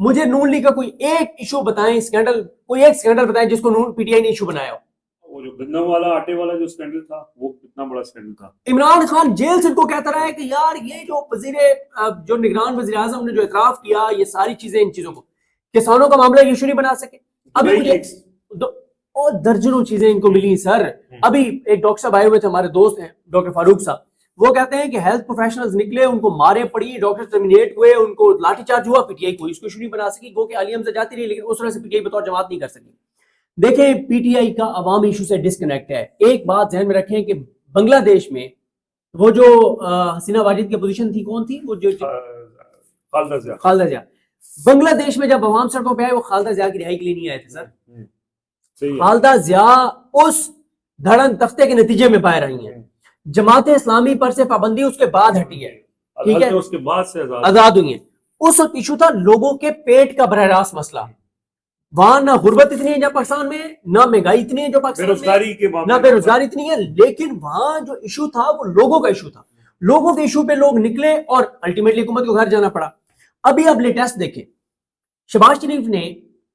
مجھے نون لیگ کا کوئی ایک ایشو بتائیں اسکینڈل، کوئی ایک اسکینڈل بتائیں جس کو نون پی ٹی آئی نے ایشو بنایا ہو. وہ جو گندم والا آٹے والا جو اسکینڈل تھا وہ کتنا بڑا اسکینڈل تھا. عمران خان جیل سے ان کو کہتا رہا ہے کہ یار یہ جو جو نگران وزیر اعظم نے جو اعتراف کیا یہ ساری چیزیں، ان چیزوں کو کسانوں کا معاملہ ایشو نہیں بنا سکے. ابھی مجھے اور درجنوں چیزیں ان کو ملی سر. ابھی ایک ڈاکٹر صاحب آئے ہوئے تھے، ہمارے دوست ہیں ڈاکٹر فاروق صاحب، وہ کہتے ہیں کہ ہیلتھ پروفیشنلز نکلے، ان کو مارے پڑی، ڈاکٹر ٹرمینیٹ ہوئے، ان کو لاٹھی چارج ہوا، پی ٹی آئی کوئی اس کو ایشو نہیں بنا سکی. گو کہ علی حمزہ جاتی رہی لیکن اس طرح سے پی ٹی آئی بطور جماعت نہیں کر سکی. دیکھیں پی ٹی آئی کا عوامی ایشو سے ڈسکنیکٹ ہے. ایک بات ذہن میں رکھیں کہ بنگلہ دیش میں وہ جو حسینہ واجد کی اپوزیشن تھی، کون تھی وہ جو خالدہ ضیاء، بنگلہ دیش میں جب عوام سڑکوں پہ آئے وہ خالدہ ضیاء کی رہائی کے لیے نہیں آئے تھے سر. خالدہ ضیاء اس دھڑن تختے کے نتیجے میں باہر آئی ہیں. جماعت اسلامی پر سے پابندی اس کے بعد ہٹی ہے، ٹھیک ہے، اس کے بعد سے آزاد ہوئی ہیں. اس وقت ایشو تھا لوگوں کے پیٹ کا براہ راست مسئلہ. وہاں نہ غربت اتنی ہے جہاں پاکستان میں، نہ مہنگائی اتنی ہے جو پاکستان میں، نہ بے روزگاری اتنی ہے، لیکن وہاں جو ایشو تھا وہ لوگوں کا ایشو تھا. لوگوں کے ایشو پہ لوگ نکلے اور الٹیمیٹلی حکومت کو گھر جانا پڑا. ابھی اب لیٹسٹ دیکھیں، شہباز شریف نے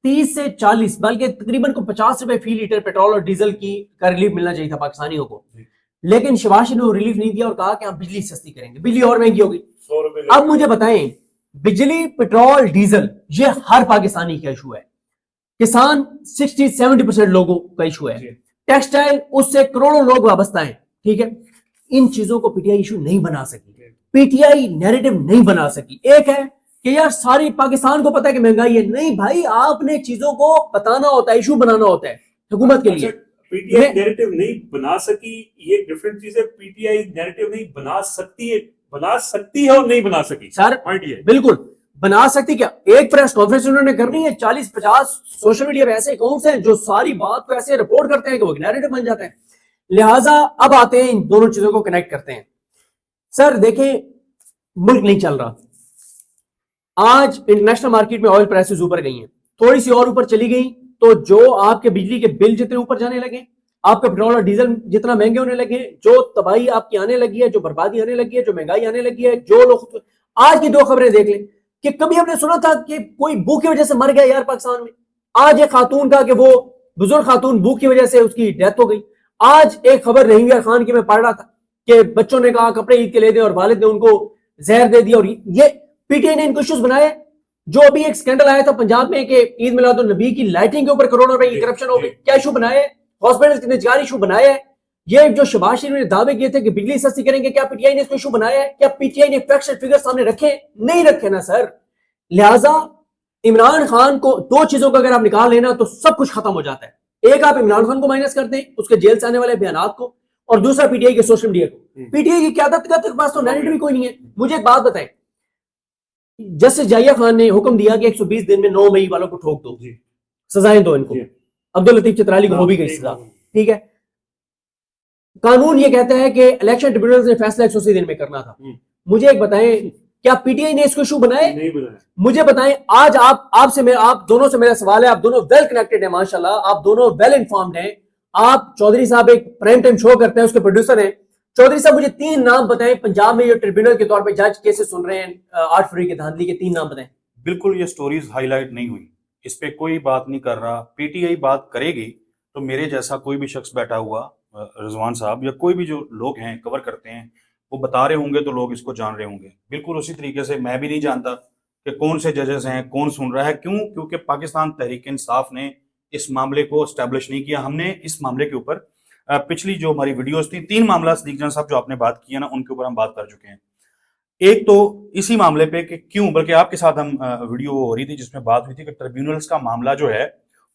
30 سے 40 بلکہ تقریباً کو 50 روپے فی لیٹر پیٹرول اور ڈیزل کا ریلیف ملنا چاہیے تھا پاکستانیوں کو، لیکن شہباز شریف نے ریلیف نہیں دیا اور کہا کہ ہم بجلی سستی کریں گے. بجلی اور مہنگی ہوگی. اب مجھے بتائیں، بجلی، پیٹرول، ڈیزل یہ ہر پاکستانی کا ایشو ہے. کسان 60-70% لوگوں کا ایشو ہے. ٹیکسٹائل اس سے کروڑوں لوگ وابستہ ہیں، ٹھیک ہے. ان چیزوں کو پی ٹی آئی ایشو نہیں بنا سکی، پی ٹی آئی نیریٹو نہیں بنا سکی. ایک ہے کہ یار ساری پاکستان کو پتا ہے کہ مہنگائی ہے. نہیں بھائی، آپ نے چیزوں کو بتانا ہوتا ہے، ایشو بنانا ہوتا ہے حکومت کے لیے. پی ٹی آئی نیریٹو نہیں بنا سکی، یہ ڈفرنٹ چیز ہے. پی ٹی آئی نیریٹو نہیں بنا سکتی ہے، بنا سکتی ہے اور نہیں بنا سکی. سر بالکل بنا سکتی. کیا ایک پریس کانفرنس انہوں نے کرنی ہے، 40-50 سوشل میڈیا پہ ایسے اکاؤنٹس ہیں جو ساری بات کو ایسے رپورٹ کرتے ہیں کہ وہ نیریٹو بن جاتا ہے. لہٰذا اب آتے ہیں ان دونوں چیزوں کو کنیکٹ کرتے ہیں. سر دیکھیں ملک نہیں چل رہا. آج انٹرنیشنل مارکیٹ میں آئل پرائسز اوپر گئی ہیں، تھوڑی سی اور اوپر چلی گئی تو جو آپ کے بجلی کے بل جتنے اوپر جانے لگے، آپ کا پیٹرول اور ڈیزل جتنا مہنگے ہونے لگے، جو تباہی آپ کی آنے لگی ہے، جو بربادی آنے لگی ہے، جو مہنگائی آنے لگی ہے، جو لوگ آج کی 2 خبریں دیکھ لیں کہ کبھی ہم نے سنا تھا کہ کوئی بھوک کی وجہ سے مر گیا یار پاکستان میں. آج ایک خاتون کا کہ وہ بزرگ خاتون بھوک کی وجہ سے اس کی ڈیتھ ہو گئی. آج ایک خبر رحیم خان کی میں پڑھ رہا تھا کہ بچوں نے کہا کپڑے عید کے لے دیں اور والد نے ان کو زہر دے دیا. اور یہ پی ٹی آئی نے ان کو ایشوز بنائے. جو ابھی ایک سکینڈل آیا تھا پنجاب میں کہ عید میلاد النبی کی لائٹنگ کے اوپر کروڑوں روپے کی کرپشن ہو گئی. کیا ایشو بنائے؟ ہاسپٹل کے نجکاری ایشو بنایا ہے. یہ جو شہباز شریف نے دعوے کیے تھے کہ بجلی سستی کریں گے، کیا پی ٹی آئی نے اس کو ایشو بنایا ہے؟ کیا پی ٹی آئی نے فیکٹس فگر سامنے رکھے؟ نہیں رکھے نا سر. لہٰذا عمران خان کو 2 چیزوں کو اگر آپ نکال لینا تو سب کچھ ختم ہو جاتا ہے. ایک آپ عمران خان کو مائنس کر دیں، اس کے جیل سے آنے والے بیانات کو، اور دوسرا پی ٹی آئی کے سوشل میڈیا کو. پی ٹی آئی کی قیادت کا تک پاس تو نیریٹو بھی کوئی نہیں ہے. مجھے ایک بات بتائیں، جسٹس جائیہ خان نے حکم دیا کہ 120 دن میں 9 مئی والوں کو ٹھوک دو، سزائیں دو ان کو. عبداللطیف چترالی کو ہو بھی گئی سزا، ٹھیک ہے. قانون یہ کہتا ہے کہ الیکشن ٹریبیونل نے فیصلہ 180 دن میں کرنا تھا. مجھے ایک بتائیں، کیا پی ٹی آئی نے اس کو ایشو بنائے؟ نہیں بنایا. مجھے بتائیں، آج آپ دونوں سے میرا سوال ہے، آپ دونوں ویل کنیکٹڈ ہیں ماشاءاللہ، آپ دونوں ویل انفارمڈ ہیں. آپ چودھری صاحب ایک پرائم ٹائم شو کرتے ہیں، اس کے پروڈیوسر ہیں. چودھری صاحب مجھے 3 نام بتائیں پنجاب میں جو ٹریبیونل کے طور پہ جج کیسز سن رہے ہیں 8 فروری کے دھاندلی کے 3 نام بتائیں. بالکل یہ سٹوریز ہائی لائٹ نہیں ہوئی، اس پہ کوئی بات نہیں کر رہا. پی ٹی آئی بات کرے گی تو میرے جیسا کوئی بھی شخص بیٹھا ہوا، رضوان صاحب یا کوئی بھی جو لوگ ہیں کور کرتے ہیں، وہ بتا رہے ہوں گے تو لوگ اس کو جان رہے ہوں گے. بالکل اسی طریقے سے میں بھی نہیں جانتا کہ کون سے ججز ہیں، کون سن رہا ہے. کیوں؟ کیونکہ پاکستان تحریک انصاف نے اس معاملے کو اسٹیبلش نہیں کیا. ہم نے اس معاملے کے اوپر پچھلی جو ہماری ویڈیوز تھیں 3 معاملہ صدیق جان صاحب جو آپ نے بات کی ہے نا، ان کے اوپر ہم بات کر چکے ہیں. ایک تو اسی معاملے پہ کہ کیوں، بلکہ آپ کے ساتھ ہم ویڈیو ہو رہی تھی جس میں بات ہوئی تھی کہ ٹریبیونلز کا معاملہ جو ہے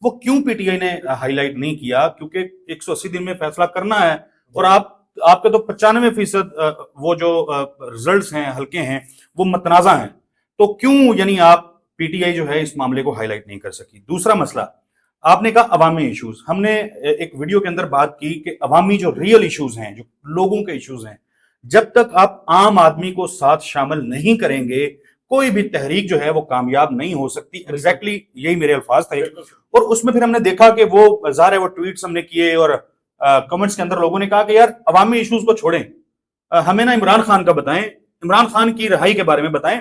وہ کیوں پی ٹی آئی نے ہائی لائٹ نہیں کیا. کیونکہ 180 دن میں فیصلہ کرنا ہے اور آپ کے تو 95% وہ جو رزلٹس ہیں حلقے ہیں وہ متنازع ہیں. تو کیوں یعنی آپ پی ٹی آئی جو ہے اس معاملے کو ہائی لائٹ نہیں کر سکی. دوسرا مسئلہ آپ نے کہا عوامی ایشوز. ہم نے ایک ویڈیو کے اندر بات کی کہ عوامی جو ریئل ایشوز ہیں، جو لوگوں کے ایشوز ہیں، جب تک آپ عام آدمی کو ساتھ شامل نہیں کریں گے کوئی بھی تحریک جو ہے وہ کامیاب نہیں ہو سکتی. ایگزیکٹلی یہی میرے الفاظ تھے. اور اس میں پھر ہم نے دیکھا کہ وہ ظاہر ہے وہ ٹویٹس ہم نے کیے اور کمنٹس کے اندر لوگوں نے کہا کہ یار عوامی ایشوز کو چھوڑیں، ہمیں نا عمران خان کا بتائیں، عمران خان کی رہائی کے بارے میں بتائیں.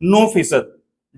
9%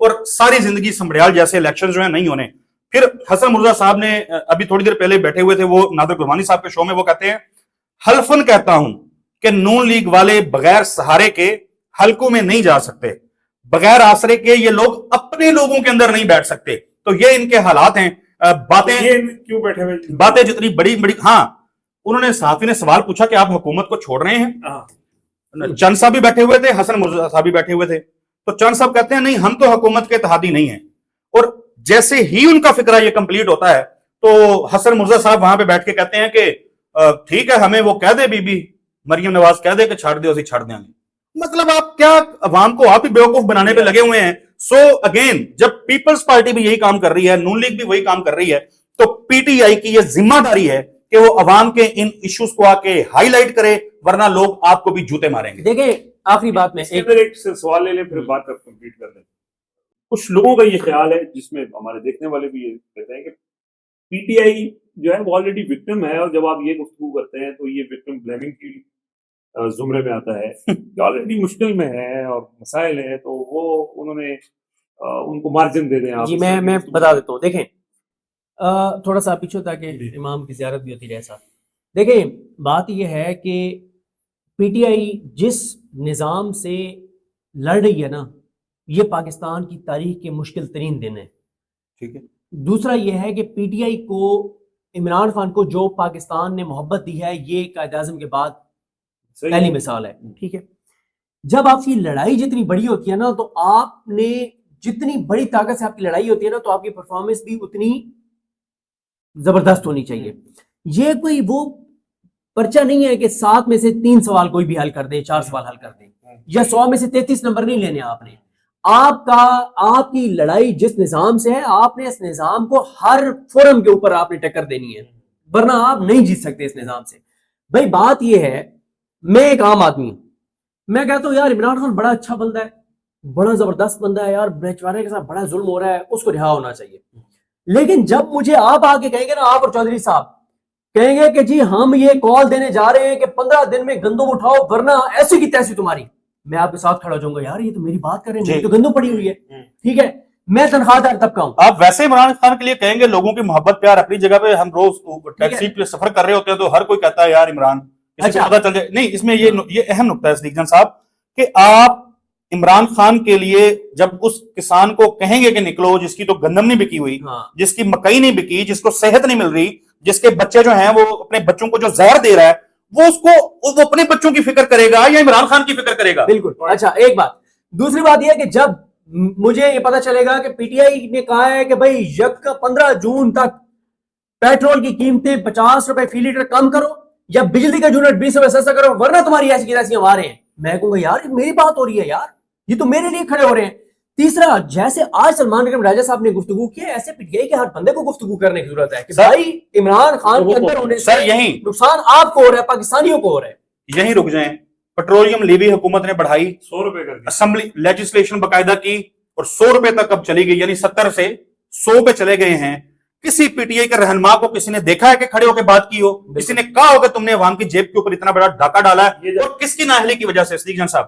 اور ساری زندگی سمبریال جیسے الیکشن جو ہیں نہیں ہونے. پھر حسن مرزا صاحب نے ابھی تھوڑی دیر پہلے بیٹھے ہوئے تھے وہ نادر گرمانی صاحب کے شو میں، وہ کہتے ہیں حلفن کہتا ہوں کہ نون لیگ والے بغیر سہارے کے حلقوں میں نہیں جا سکتے، بغیر آسرے کے یہ لوگ اپنے لوگوں کے اندر نہیں بیٹھ سکتے. تو یہ ان کے حالات ہیں. باتیں کیوں بیٹھے ہوئے؟ باتیں جتنی بڑی بڑی. ہاں انہوں نے صحافی نے سوال پوچھا کہ آپ حکومت کو چھوڑ رہے ہیں. چند صاحب بھی بیٹھے ہوئے تھے، حسن مرزا صاحب بھی بیٹھے ہوئے تھے. تو چند صاحب کہتے ہیں نہیں ہم تو حکومت کے اتحادی نہیں ہیں. اور جیسے ہی ان کا فکرہ یہ کمپلیٹ ہوتا ہے تو حسن مرزا صاحب وہاں پہ بیٹھ کے کہتے ہیں کہ ٹھیک ہے ہمیں وہ کہہ they be be Maryam Nawaz کہہ دے کہ چھاڑ دے اسے چھاڑ دیں گے. مطلب آپ کیا عوام کو آپ ہی بیوقوف بنانے پہ لگے ہوئے ہیں. سو اگین جب پیپلز پارٹی بھی یہی کام کر رہی ہے، نون لیگ بھی وہی کام کر رہی ہے، تو پی ٹی آئی کی یہ ذمہ داری ہے کہ وہ عوام کے ان ایشوز کو آ کے ہائی لائٹ کرے، ورنہ لوگ آپ کو بھی جوتے ماریں گے. دیکھیں آخری بات میں ایک سوال لے لیں پھر بات کمپلیٹ کر دیں. کچھ لوگوں کا یہ خیال ہے جس میں ہمارے دیکھنے والے بھی یہ کہتے ہیں کہ پی ٹی آئی جو ہے وہ آلریڈی وکٹم ہے، اور جب آپ یہ گفتگو کرتے ہیں تو یہ وکٹم بلیمنگ کی زمرے میں آتا ہے کہ آلریڈی مشکل میں ہے اور مسائل ہیں، تو وہ انہوں نے ان کو مارجن دے دیں. جی میں بتا دیتا ہوں. دیکھیں تھوڑا سا پیچھے تاکہ امام کی زیارت بھی ہوتی رہے ساتھ. دیکھیں بات یہ ہے کہ پی ٹی آئی جس نظام سے لڑ رہی ہے نا، یہ پاکستان کی تاریخ کے مشکل ترین دن ہے. ٹھیک ہے. دوسرا یہ ہے کہ پی ٹی آئی کو عمران خان کو جو پاکستان نے محبت دی ہے یہ قائد اعظم کے بعد پہلی مثال ہے. ٹھیک ہے. جب آپ کی لڑائی جتنی بڑی ہوتی ہے نا، تو آپ نے جتنی بڑی طاقت سے آپ کی لڑائی ہوتی ہے نا، تو آپ کی پرفارمنس بھی اتنی زبردست ہونی چاہیے. یہ کوئی وہ پرچہ نہیں ہے کہ 7 میں سے 3 سوال کوئی بھی حل کر دے، 4 سوال حل کر دیں، یا 100 میں سے 33 نمبر نہیں لینے. آپ کی لڑائی جس نظام سے ہے، آپ نے اس نظام کو ہر فورم کے اوپر آپ نے ٹکر دینی ہے، ورنہ آپ نہیں جیت سکتے اس نظام سے. بھائی بات یہ ہے، میں ایک عام آدمی ہوں، میں کہتا ہوں یار عمران خان بڑا اچھا بندہ ہے، بڑا زبردست بندہ ہے، یار بیچارے کے ساتھ بڑا ظلم ہو رہا ہے، اس کو رہا ہونا چاہیے. لیکن جب مجھے آپ آ کے کہیں گے نا، آپ اور چودھری صاحب کہیں گے کہ جی ہم یہ کال دینے جا رہے ہیں کہ 15 دن میں گندم اٹھاؤ ورنہ ایسی کی تیسی تمہاری، میں آپ کے ساتھ کھڑا ہو جاؤں گا. یار یہ تو میری بات کر رہے ہیں، میری تو گندم پڑی ہوئی ہے. ٹھیک ہے. میں تنخواہ دار طبقہ ہوں. آپ ویسے عمران خان کے لیے کہیں گے لوگوں کی محبت پیار اپنی جگہ پہ. ہم روز ٹیکسی پہ سفر کر رہے ہوتے ہیں تو ہر کوئی کہتا ہے یار عمران، کسی کو پتہ چل جائے. نہیں، اس میں یہ اہم نقطہ ہے صدیق جان صاحب کہ آپ عمران خان کے لیے جب اس کسان کو کہیں گے کہ نکلو جس کی تو گندم نہیں بکی ہوئی، جس کی مکئی نہیں بکی، جس کو صحت نہیں مل رہی، جس کے بچے جو ہیں وہ اپنے بچوں کو جو زہر دے رہا ہے، وہ اپنے بچوں کی فکر کرے گا یا عمران خان کی فکر کرے گا؟ بالکل. اچھا ایک بات. دوسری بات یہ ہے کہ جب مجھے یہ پتا چلے گا کہ پی ٹی آئی نے کہا ہے کہ بھائی 15 جون تک پیٹرول کی قیمتیں 50 روپے فی لیٹر کم کرو یا بجلی کا یونٹ 20 روپے سستا کرو ورنہ تمہاری ایسی کی ایسی ہم آ رہے ہیں، میں کہوں گا یار میری بات ہو رہی ہے، یار یہ تو میرے لیے کھڑے ہو رہے ہیں. تیسرا، جیسے آج سلمان اکرم راجہ صاحب نے گفتگو کی ہے، ایسے پی ٹی آئی کے ہر بندے کو گفتگو کرنے کی ضرورت ہے کہ بھائی عمران خان کے اندر ہونے سے نقصان آپ کو ہو رہا ہے، پاکستانیوں کو ہو رہا ہے. یہیں رک جائیں. پیٹرولیم لیوی حکومت نے بڑھائی 100 روپے کر دی، اسمبلی لیجسلیشن باقاعدہ کی اور 100 روپے تک اب چلی گئی، یعنی 70 سے 100 پہ چلے گئے ہیں. کسی پی ٹی آئی کے رہنما کو کسی نے دیکھا ہے کہ کھڑے ہو کے بات کی ہو؟ کسی نے کہا ہو کہ تم نے عوام کی جیب کے اوپر اتنا بڑا ڈاکہ ڈالا ہے؟ اور کس کی نااہلی کی وجہ سے؟ صدیق جان صاحب،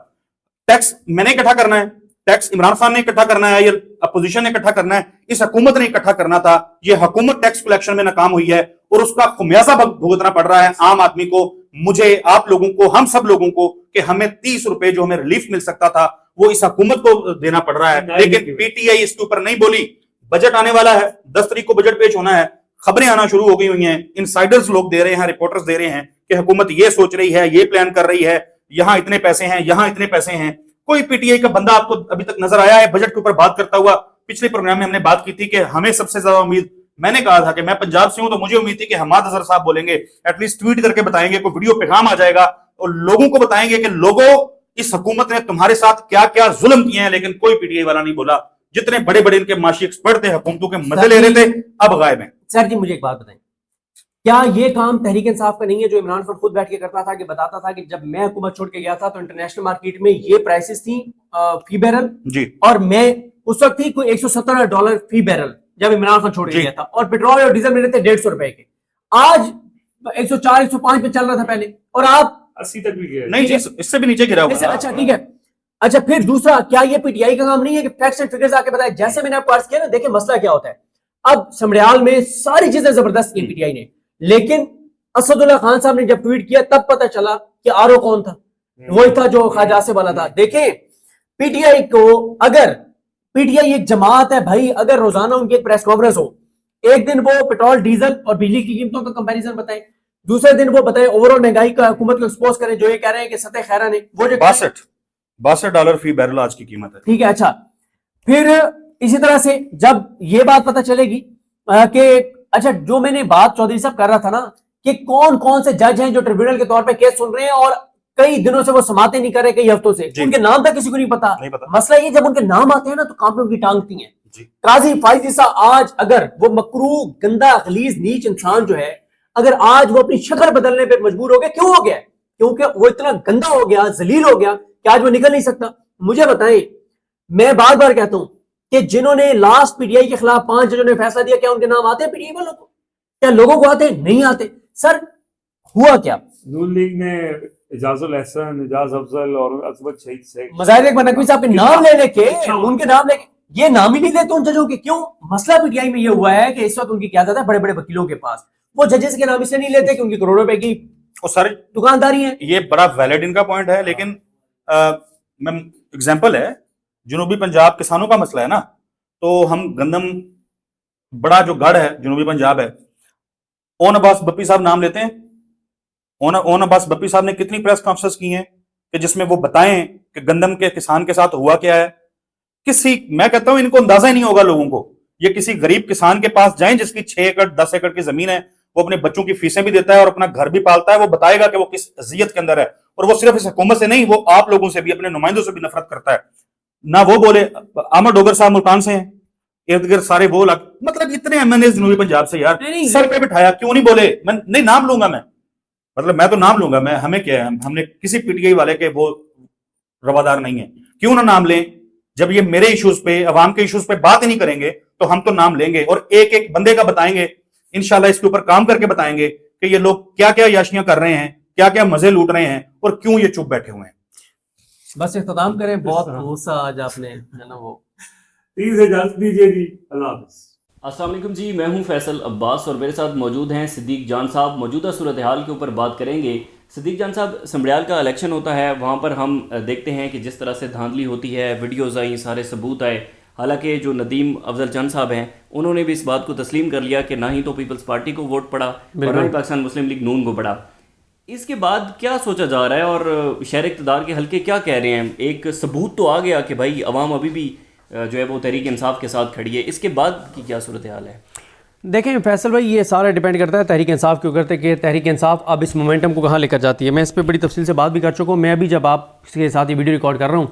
ٹیکس میں نے اکٹھا کرنا ہے، ٹیکس عمران خان نے اکٹھا کرنا ہے، یہ اپوزیشن نے اکٹھا کرنا ہے، اس حکومت نے اکٹھا کرنا تھا. یہ حکومت ٹیکس کلیکشن میں ناکام ہوئی ہے اور اس کا خمیازہ بھگتنا پڑ رہا ہے عام آدمی کو، مجھے، آپ لوگوں کو، ہم سب لوگوں کو، کہ ہمیں 30 روپے جو ہمیں ریلیف مل سکتا تھا وہ اس حکومت کو دینا پڑ رہا ہے. لیکن پی ٹی آئی اس کے اوپر نہیں بولی. بجٹ آنے والا ہے، 10 تاریخ کو بجٹ پیش ہونا ہے، خبریں آنا شروع ہو گئی ہوئی ہیں، انسائیڈرز لوگ دے رہے ہیں، رپورٹرز دے رہے ہیں کہ حکومت یہ سوچ رہی ہے، یہ پلان کر رہی ہے، یہاں اتنے پیسے ہیں، یہاں اتنے پیسے ہیں. کوئی پی ٹی آئی کا بندہ آپ کو ابھی تک نظر آیا ہے بجٹ کے اوپر بات کرتا ہوا؟ پچھلے پروگرام میں ہم نے بات کی تھی کہ ہمیں سب سے زیادہ امید، میں نے کہا تھا کہ میں پنجاب سے ہوں تو مجھے امید تھی کہ حماد اظہر صاحب بولیں گے، ایٹ لیسٹ ٹویٹ کر کے بتائیں گے، کوئی ویڈیو پیغام آ جائے گا اور لوگوں کو بتائیں گے کہ لوگوں اس حکومت نے تمہارے ساتھ کیا کیا ظلم کیے ہیں. لیکن کوئی پی ٹی آئی والا نہیں بولا. جتنے بڑے بڑے ان کے معاشی ایکسپرٹ تھے، حکومتوں کے مزے لے رہے تھے، اب غائب ہیں. سر جی مجھے ایک بات بتائیں، کیا یہ کام تحریک انصاف کا نہیں ہے جو عمران خان خود بیٹھ کے کرتا تھا کہ بتاتا تھا کہ جب میں حکومت چھوڑ کے گیا تھا تو انٹرنیشنل مارکیٹ میں یہ پرائسز تھیں فی بیرل جی، اور میں اس وقت تھی کوئی $170 فی بیرل جب عمران خان چھوڑ کے گیا تھا، اور پیٹرول اور ڈیزل ملے تھے 150 روپے کے. آج 104 105 پہ چل رہا تھا پہلے، اور آپ 80 تک بھی گیا نہیں، اس سے بھی نیچے گرا ہوا ہے. اچھا ٹھیک ہے. اچھا پھر دوسرا, کیا یہ پی ٹی آئی کا کام نہیں ہے کہ فیکٹس اینڈ فگرز آ کے بتائے؟ جیسے میں نے آپ کو عرض کیا نا, دیکھیں مسئلہ کیا ہوتا ہے, اب سمڑیال میں ساری چیزیں زبردست کی پی ٹی آئی نے, لیکن اسد اللہ خان صاحب نے جب ٹویٹ کیا تب پتہ چلا کہ آر او کون تھا, وہی تھا جو خواجہ آصف والا تھا. دیکھیں پی ٹی آئی کو, اگر پی ٹی آئی ایک جماعت ہے بھائی, اگر روزانہ ان کی ایک پریس کانفرنس ہو, ایک دن وہ پیٹرول ڈیزل اور بجلی کی قیمتوں کا کمپیریزن بتائیں, دوسرے دن وہ بتائیں اوور آل مہنگائی کا حکومت کو ایکسپوز کریں, جو یہ کہہ رہے ہیں کہ سطح خیرہ نے وہ جو $62 فی بیرل آج کی قیمت ہے. ٹھیک ہے. اچھا پھر اسی طرح سے جب یہ بات پتہ چلے گی کہ اچھا جو میں نے بات چودھری صاحب کر رہا تھا نا کہ کون کون سے جج ہیں جو ٹریبیونل کے طور پہ کیس سن رہے ہیں اور کئی دنوں سے وہ سماعتیں نہیں کر رہے, کئی ہفتوں سے ان کے نام تک کسی کو نہیں پتا. مسئلہ یہ جب ان کے نام آتے ہیں نا تو کام پہ ان کی ٹانگتی ہیں. قاضی فائز عیسیٰ آج اگر وہ مکروہ گندا غلیظ نیچ انسان جو ہے, اگر آج وہ اپنی شکل بدلنے پہ مجبور ہو گیا, کیوں ہو گیا؟ کیونکہ وہ اتنا گندا ہو گیا, ذلیل ہو گیا کہ آج وہ نکل نہیں سکتا. مجھے بتائیں, میں بار بار کہتا ہوں کہ جنہوں نے لاسٹ پی ٹی آئی کے خلاف 5 ججوں نے فیصلہ دیا, کیا ان کے نام آتے ہیں پی ٹی آئی والوں کو؟ کیا لوگوں کو آتے ہیں؟ نہیں آتے. سر ہوا کیا؟ نون لیگ نے اعجاز الاحسن, اعجاز افضل اور عصمت شہید سے مظاہر اقبال نقوی صاحب کے نام لے کے ان کے نام لے کے یہ نام ہی نہیں لیتے ان ججوں کے. کیوں؟ مسئلہ پی ٹی آئی میں یہ ہوا ہے کہ اس وقت ان کی قیادت ہے بڑے بڑے وکیلوں کے پاس, وہ ججز کے نام اس لیے نہیں لیتے کہ ان کی کروڑوں روپے کی سارے دکانداری ہے. یہ بڑا ویلڈ ان کا پوائنٹ ہے, لیکن میں ایگزامپل ہے جنوبی پنجاب کسانوں کا مسئلہ ہے نا, تو ہم گندم بڑا جو گڑھ ہے جنوبی پنجاب ہے, اون عباس بپی صاحب نام لیتے ہیں. اون عباس بپی صاحب نے کتنی پریس کانفرنس کی ہیں کہ جس میں وہ بتائیں کہ گندم کے کسان کے ساتھ ہوا کیا ہے. میں کہتا ہوں ان کو اندازہ ہی نہیں ہوگا لوگوں کو. یہ کسی غریب کسان کے پاس جائیں جس کی 6 ایکڑ 10 ایکڑ کی زمین ہے, وہ اپنے بچوں کی فیسیں بھی دیتا ہے اور اپنا گھر بھی پالتا ہے, وہ بتائے گا کہ وہ کس اذیت کے اندر ہے. اور وہ صرف اس حکومت سے نہیں, وہ آپ لوگوں سے بھی, اپنے نمائندوں سے بھی نفرت کرتا ہے. نہ وہ بولے, احمد ڈوگر صاحب ملتان سے ہیں, ارد گرد سارے وہ مطلب اتنے ایم این اے جنوبی پنجاب سے, یار سر پہ بٹھایا کیوں نہیں بولے؟ میں نہیں نام لوں گا, میں تو نام لوں گا, ہمیں کیا ہے, ہم نے کسی پی ٹی آئی والے کے وہ روادار نہیں ہیں, کیوں نہ نام لیں؟ جب یہ میرے ایشوز پہ, عوام کے ایشوز پہ بات ہی نہیں کریں گے تو ہم تو نام لیں گے اور ایک ایک بندے کا بتائیں گے, انشاءاللہ اس کے اوپر کام کر کے بتائیں گے کہ یہ لوگ کیا کیا یاشیاں کر رہے ہیں, کیا کیا مزے لوٹ رہے ہیں اور کیوں یہ چپ بیٹھے ہوئے ہیں. بس اختتام کریں, بہت غصہ آج آپ نے ہے نا وہ پلیز اجازت دیجیے جی, اللہ حافظ. السلام علیکم جی, میں ہوں فیصل عباس اور میرے ساتھ موجود ہیں صدیق جان صاحب. موجودہ صورتحال کے اوپر بات کریں گے. صدیق جان صاحب, سمڑیال کا الیکشن ہوتا ہے, وہاں پر ہم دیکھتے ہیں کہ جس طرح سے دھاندلی ہوتی ہے, ویڈیوز آئیں, سارے ثبوت آئے. حالانکہ جو ندیم افضل چند صاحب ہیں انہوں نے بھی اس بات کو تسلیم کر لیا کہ نہ ہی تو پیپلز پارٹی کو ووٹ پڑا اور نہ ہی پاکستان مسلم لیگ نون کو پڑا. اس کے بعد کیا سوچا جا رہا ہے اور شہر اقتدار کے حلقے کیا کہہ رہے ہیں؟ ایک ثبوت تو آ گیا کہ بھائی عوام ابھی بھی جو ہے وہ تحریک انصاف کے ساتھ کھڑی ہے, اس کے بعد کی کیا صورتحال ہے؟ دیکھیں فیصل بھائی, یہ سارا ڈیپینڈ کرتا ہے تحریک انصاف کے اوپر کہ تحریک انصاف اب اس مومنٹم کو کہاں لے کر جاتی ہے. میں اس پہ بڑی تفصیل سے بات بھی کر چکا ہوں. میں ابھی جب آپ کے ساتھ یہ ویڈیو ریکارڈ کر رہا ہوں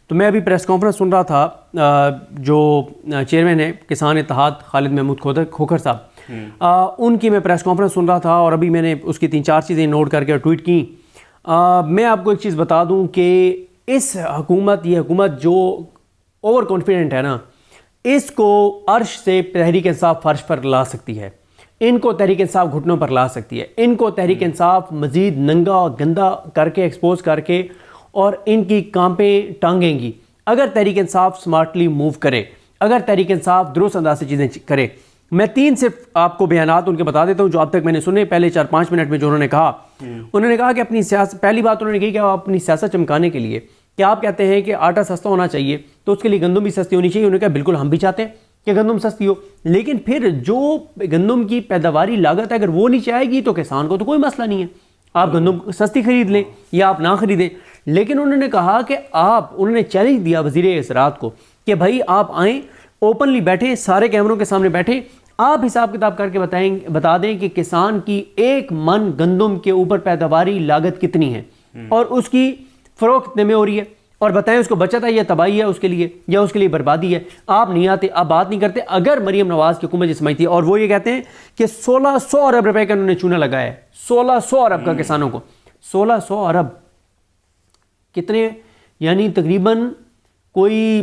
تو میں ابھی پریس کانفرنس سن رہا تھا, جو چیئرمین ہے کسان اتحاد خالد محمود کھوکھر صاحب, ان کی میں پریس کانفرنس سن رہا تھا اور ابھی میں نے اس کی 3-4 چیزیں نوٹ کر کے ٹویٹ کی. میں آپ کو ایک چیز بتا دوں کہ اس حکومت, یہ حکومت جو اوور کانفیڈنٹ ہے نا, اس کو عرش سے تحریک انصاف فرش پر لا سکتی ہے, ان کو تحریک انصاف گھٹنوں پر لا سکتی ہے, ان کو تحریک انصاف مزید ننگا اور گندا کر کے ایکسپوز کر کے اور ان کی کانپیں ٹانگیں گی اگر تحریک انصاف سمارٹلی موو کرے, اگر تحریک انصاف درست انداز سے چیزیں کرے. میں 3 صرف آپ کو بیانات ان کے بتا دیتا ہوں جو اب تک میں نے سنے پہلے 4-5 منٹ میں. جو انہوں نے کہا کہ اپنی سیاست, پہلی بات انہوں نے کہی کہ آپ اپنی سیاست چمکانے کے لیے کہ آپ کہتے ہیں کہ آٹا سستا ہونا چاہیے تو اس کے لیے گندم بھی سستی ہونی چاہیے. انہوں نے کہا بالکل ہم بھی چاہتے ہیں کہ گندم سستی ہو, لیکن پھر جو گندم کی پیداواری لاگت ہے اگر وہ نیچے آئے گی تو کسان کو تو کوئی مسئلہ نہیں ہے, آپ گندم سستی خرید لیں یا آپ نہ خریدیں. لیکن انہوں نے کہا کہ انہوں نے چیلنج دیا وزیر زراعت کو کہ بھائی آپ آئیں, اوپنلی بیٹھیں, سارے کیمروں کے سامنے بیٹھیں, آپ حساب کتاب کر کے بتا دیں کہ کسان کی 1 من گندم کے اوپر پیداواری لاگت کتنی ہے اور اس کی فروخت کتنے میں ہو رہی ہے, اور بتائیں اس کو بچت ہے یا تباہی ہے اس کے لیے یا اس کے لیے بربادی ہے. آپ نہیں آتے, آپ بات نہیں کرتے. اگر مریم نواز کی حکومت سمجھتی ہے, اور وہ یہ کہتے ہیں کہ 1600 ارب روپے کا انہوں نے چونا لگایا ہے, 1600 ارب کا کسانوں کو, 1600 ارب کتنے, یعنی تقریباً کوئی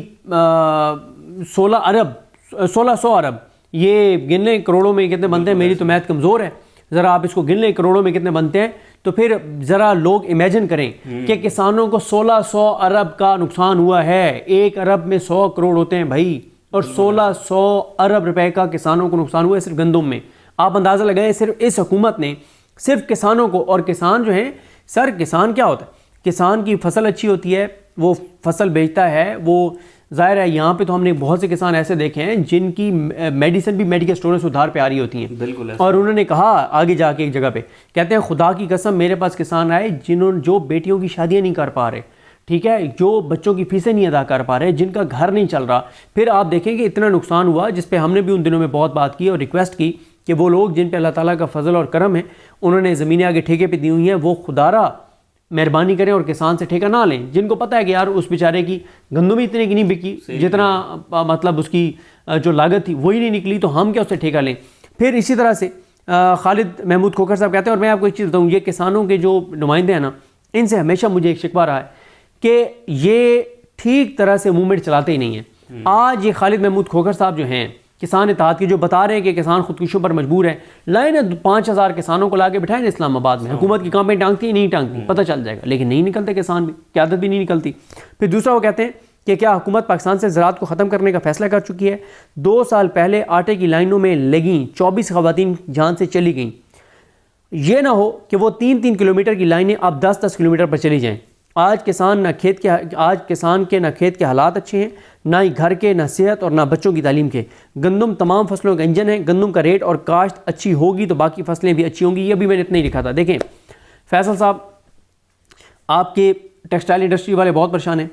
1600 ارب, یہ گن لیں کروڑوں میں کتنے بنتے ہیں, میری تو میتھ کمزور ہے, ذرا آپ اس کو گن لیں کروڑوں میں کتنے بنتے ہیں. تو پھر ذرا لوگ امیجن کریں کہ کسانوں کو 1600 ارب کا نقصان ہوا ہے. 1 ارب میں 100 کروڑ ہوتے ہیں بھائی, اور 1600 ارب روپے کا کسانوں کو نقصان ہوا ہے صرف گندم میں. آپ اندازہ لگائیں صرف اس حکومت نے صرف کسانوں کو, اور کسان جو ہیں سر, کسان کیا ہوتا ہے؟ کسان کی فصل اچھی ہوتی ہے, وہ فصل بیچتا ہے, وہ ظاہر ہے یہاں پہ تو ہم نے بہت سے کسان ایسے دیکھے ہیں جن کی میڈیسن بھی میڈیکل اسٹور سے ادھار پہ آ رہی ہوتی ہیں. بالکل. اور انہوں نے کہا آگے جا کے ایک جگہ پہ, کہتے ہیں خدا کی قسم میرے پاس کسان آئے جو بیٹیوں کی شادیاں نہیں کر پا رہے, ٹھیک ہے, جو بچوں کی فیسیں نہیں ادا کر پا رہے, جن کا گھر نہیں چل رہا. پھر آپ دیکھیں کہ اتنا نقصان ہوا جس پہ ہم نے بھی ان دنوں میں بہت بات کی اور ریکویسٹ کی کہ وہ لوگ جن پہ اللہ تعالیٰ کا فضل اور کرم ہے, انہوں نے زمینیں آگے ٹھیکے پہ دی ہوئی ہیں, وہ خدارہ مہربانی کریں اور کسان سے ٹھیکہ نہ لیں. جن کو پتہ ہے کہ یار اس بیچارے کی گندم ہی اتنے کی نہیں بکی جتنا مطلب اس کی جو لاگت تھی وہی نہیں نکلی, تو ہم کیا اس سے ٹھیکہ لیں. پھر اسی طرح سے خالد محمود کھوکھر صاحب کہتے ہیں, اور میں آپ کو ایک چیز بتاؤں, یہ کسانوں کے جو نمائندے ہیں نا, ان سے ہمیشہ مجھے ایک شکوہ رہا ہے کہ یہ ٹھیک طرح سے موومنٹ چلاتے ہی نہیں ہیں. آج یہ خالد محمود کھوکھر صاحب جو ہیں کسان اتحاد کے, جو بتا رہے ہیں کہ کسان خودکشیوں پر مجبور ہیں, لائیں نا 5000 کسانوں کو لا کے بٹھائیں اسلام آباد میں, حکومت کی کامیں ٹانگتی ہیں نہیں ٹانگتی, پتہ چل جائے گا. لیکن نہیں نکلتے کسان بھی, قیادت بھی نہیں نکلتی. پھر دوسرا وہ کہتے ہیں کہ کیا حکومت پاکستان سے زراعت کو ختم کرنے کا فیصلہ کر چکی ہے؟ 2 سال پہلے آٹے کی لائنوں میں لگیں 24 خواتین جان سے چلی گئیں. یہ نہ ہو کہ وہ 3-3 کلومیٹر کی لائنیں اب 10-10 کلومیٹر پر چلی جائیں. آج کسان کے نہ کھیت کے حالات اچھے ہیں, نہ ہی گھر کے, نہ صحت اور نہ بچوں کی تعلیم کے. گندم تمام فصلوں کا انجن ہے. گندم کا ریٹ اور کاشت اچھی ہوگی تو باقی فصلیں بھی اچھی ہوں گی. یہ بھی میں نے اتنا ہی لکھا تھا. دیکھیں فیصل صاحب, آپ کے ٹیکسٹائل انڈسٹری والے بہت پریشان ہیں,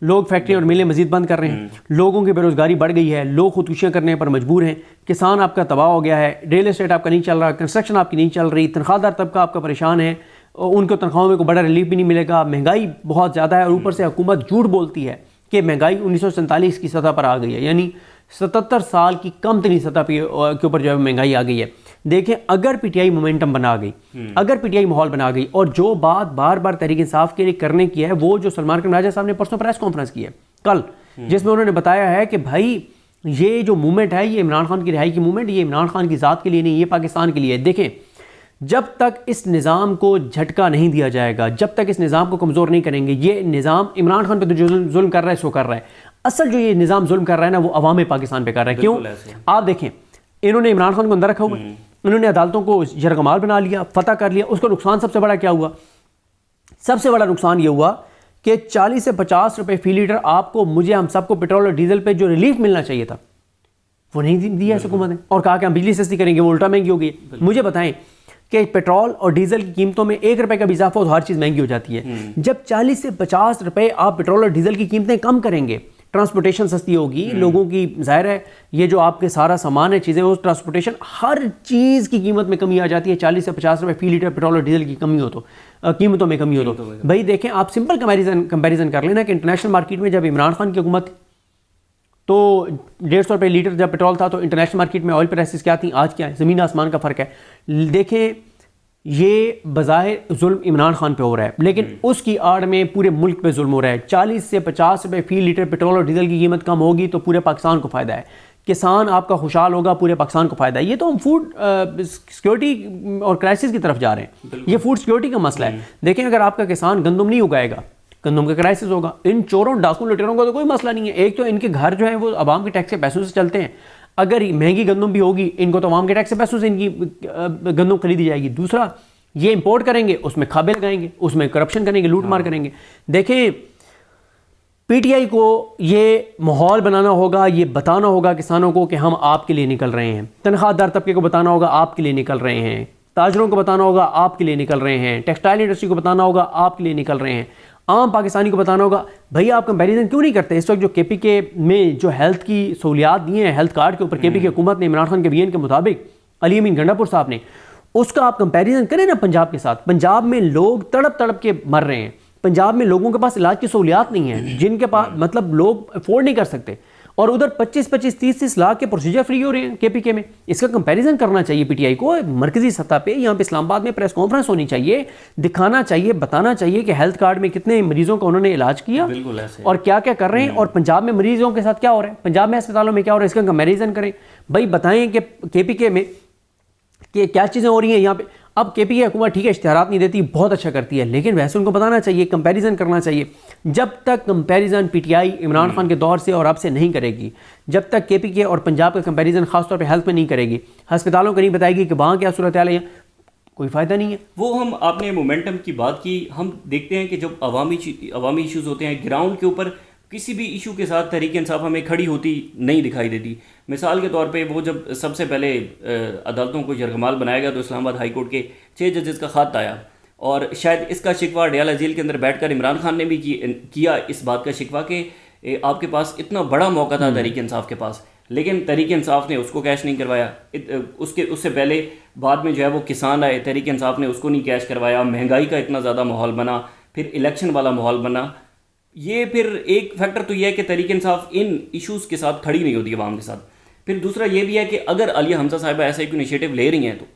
لوگ فیکٹری اور میلیں مزید بند کر رہے ہیں, لوگوں کی بے روزگاری بڑھ گئی ہے, لوگ خودکشیاں کرنے پر مجبور ہیں, کسان آپ کا تباہ ہو گیا ہے, ریل اسٹیٹ آپ کا نہیں چل رہا, کنسٹرکشن آپ کی نہیں چل رہی, تنخواہ دار طبقہ آپ کا پریشان ہے, ان کو تنخواہوں میں کوئی بڑا ریلیف بھی نہیں ملے گا, مہنگائی بہت زیادہ ہے, اور اوپر سے حکومت جھوٹ بولتی ہے کہ مہنگائی 1947 کی سطح پر آ گئی ہے, یعنی 77 سال کی کم ترین سطح کے اوپر جو ہے مہنگائی آ گئی ہے. دیکھیں اگر پی ٹی آئی مومنٹم بنا گئی, اگر پی ٹی آئی ماحول بنا گئی, اور جو بات بار بار تحریک انصاف کے لیے کرنے کی ہے, وہ جو سلمان کریم راجہ صاحب نے پرسوں پریس کانفرنس کی ہے کل, جس میں انہوں نے بتایا ہے کہ بھائی یہ جو موومنٹ ہے یہ عمران خان کی رہائی کی موومنٹ, یہ عمران خان کی ذات کے لیے نہیں, یہ پاکستان کے لیے ہے. دیکھیں جب تک اس نظام کو جھٹکا نہیں دیا جائے گا, جب تک اس نظام کو کمزور نہیں کریں گے, یہ نظام عمران خان پہ جو ظلم کر رہا ہے سو کر رہا ہے, اصل جو یہ نظام ظلم کر رہا ہے نا وہ عوام پاکستان پہ کر رہا ہے. کیوں؟ آپ دیکھیں انہوں نے عمران خان کو اندر رکھا ہوا ہے, انہوں نے عدالتوں کو یرغمال بنا لیا, فتح کر لیا. اس کا نقصان سب سے بڑا کیا ہوا؟ سب سے بڑا نقصان یہ ہوا کہ 40 سے 50 روپے فی لیٹر آپ کو, مجھے, ہم سب کو پیٹرول اور ڈیزل پہ جو ریلیف ملنا چاہیے تھا وہ نہیں دیا اس حکومت نے, اور کہا کہ ہم بجلی سستی کریں گے, وہ الٹا مہنگی ہو گئی. مجھے بتائیں کہ پیٹرول اور ڈیزل کی قیمتوں میں 1 روپے کا بھی اضافہ ہو تو ہر چیز مہنگی ہو جاتی ہے. جب 40 سے 50 روپے آپ پیٹرول اور ڈیزل کی قیمتیں کم کریں گے, ٹرانسپورٹیشن سستی ہوگی, لوگوں کی ظاہر ہے یہ جو آپ کے سارا سامان ہے چیزیں, وہ ٹرانسپورٹیشن ہر چیز کی قیمت میں کمی آ جاتی ہے. 40 سے 50 روپے فی لیٹر پیٹرول اور ڈیزل کی کمی ہو تو, قیمتوں میں کمی ہو تو بھائی دیکھیں آپ سمپل کمپیریزن کر لینا کہ انٹرنیشنل مارکیٹ میں جب عمران خان کی حکومت تو 150 روپے لیٹر جب پیٹرول تھا, تو انٹرنیشنل مارکیٹ میں آئل پرائسز کیا تھیں, آج کیا ہے, زمین آسمان کا فرق ہے. دیکھیں یہ بظاہر ظلم عمران خان پہ ہو رہا ہے, لیکن اس کی آڑ میں پورے ملک پہ ظلم ہو رہا ہے. 40 سے 50 روپے فی لیٹر پیٹرول اور ڈیزل کی قیمت کم ہوگی تو پورے پاکستان کو فائدہ ہے, کسان آپ کا خوشحال ہوگا, پورے پاکستان کو فائدہ ہے. یہ تو ہم فوڈ سیکیورٹی اور کرائسس کی طرف جا رہے ہیں, یہ فوڈ سیکیورٹی کا مسئلہ ہے. دیکھیں اگر آپ کا کسان گندم نہیں اگائے گا, گندم کا کرائسس ہوگا. ان چوروں ڈاکوں لٹیروں کا تو کوئی مسئلہ نہیں ہے, ایک تو ان کے گھر جو ہیں وہ عوام کے ٹیکس کے پیسوں سے چلتے ہیں, اگر مہنگی گندم بھی ہوگی ان کو تو عوام کے ٹیکس کے پیسوں سے ان کی گندم خریدی جائے گی. دوسرا یہ امپورٹ کریں گے, اس میں کھابے لگائیں گے, اس میں کرپشن کریں گے, لوٹ مار کریں گے. دیکھیں پی ٹی آئی کو یہ ماحول بنانا ہوگا, یہ بتانا ہوگا کسانوں کو کہ ہم آپ کے لیے نکل رہے ہیں, تنخواہ دار طبقے کو بتانا ہوگا آپ کے لیے نکل رہے ہیں, تاجروں کو بتانا ہوگا آپ کے لیے نکل رہے ہیں, ٹیکسٹائل انڈسٹری کو بتانا ہوگا آپ کے لیے نکل رہے ہیں, عام پاکستانی کو بتانا ہوگا. بھائی آپ کمپیریزن کیوں نہیں کرتے؟ اس وقت جو کے پی کے میں جو ہیلتھ کی سہولیات دی ہیں ہیلتھ کارڈ کے اوپر, کے پی کے حکومت نے عمران خان کے بیان کے مطابق علی امین گنڈا پور صاحب نے, اس کا آپ کمپیریزن کریں نا پنجاب کے ساتھ. پنجاب میں لوگ تڑپ تڑپ کے مر رہے ہیں, پنجاب میں لوگوں کے پاس علاج کی سہولیات نہیں ہیں, جن کے پاس مطلب لوگ افورڈ نہیں کر سکتے, اور ادھر 25-30 لاکھ کے پروسیجر فری ہو رہے ہیں کے پی کے میں. اس کا کمپیریزن کرنا چاہیے پی ٹی آئی کو مرکزی سطح پہ, یہاں پہ اسلام آباد میں پریس کانفرنس ہونی چاہیے, دکھانا چاہیے, بتانا چاہیے کہ ہیلتھ کارڈ میں کتنے مریضوں کا انہوں نے علاج کیا اور کیا کیا کر رہے ہیں, اور پنجاب میں مریضوں کے ساتھ کیا ہو رہا ہے, پنجاب میں اسپتالوں میں کیا ہو رہا ہے, اس کا کمپیریزن کریں. بھائی بتائیں کہ کے پی کے میں کہ کیا چیزیں ہو رہی ہیں یہاں پہ. اب کے پی کی حکومت ٹھیک ہے اشتہارات نہیں دیتی، بہت اچھا کرتی ہے، لیکن ویسے ان کو بتانا چاہیے، کمپیریزن کرنا چاہیے. جب تک comparison P T I Imran Khan کے دور سے اور اب سے نہیں کرے گی، جب تک کے پی کے اور پنجاب کا کمپیریزن خاص طور پہ ہیلتھ میں نہیں کرے گی، ہسپتالوں کو نہیں بتائے گی کہ وہاں کیا صورتحال ہے، کوئی فائدہ نہیں ہے. وہ ہم آپ نے مومنٹم کی بات کی، ہم دیکھتے ہیں کہ جب عوامی ایشوز ہوتے ہیں گراؤنڈ کے اوپر، کسی بھی ایشو کے ساتھ تحریک انصاف ہمیں کھڑی ہوتی نہیں دکھائی دیتی. مثال کے طور پہ وہ جب سب سے پہلے عدالتوں کو یرغمال بنایا گیا تو اسلام آباد ہائی کورٹ کے 6 ججز کا خط آیا، اور شاید اس کا شکوہ ڈیالہ جیل کے اندر بیٹھ کر عمران خان نے بھی کیا اس بات کا شکوہ کہ آپ کے پاس اتنا بڑا موقع تھا تحریک انصاف کے پاس، لیکن تحریک انصاف نے اس کو کیش نہیں کروایا. اس سے پہلے بعد میں جو ہے وہ کسان آئے، تحریک انصاف نے اس کو نہیں کیش کروایا. مہنگائی کا اتنا زیادہ ماحول بنا، پھر الیکشن والا ماحول بنا. یہ پھر ایک فیکٹر تو یہ ہے کہ تحریک انصاف ان ایشوز کے ساتھ کھڑی نہیں ہوتی عوام کے ساتھ. پھر دوسرا یہ بھی ہے کہ اگر عالیہ حمزہ صاحبہ ایسا ایک انیشیٹو لے رہی ہیں تو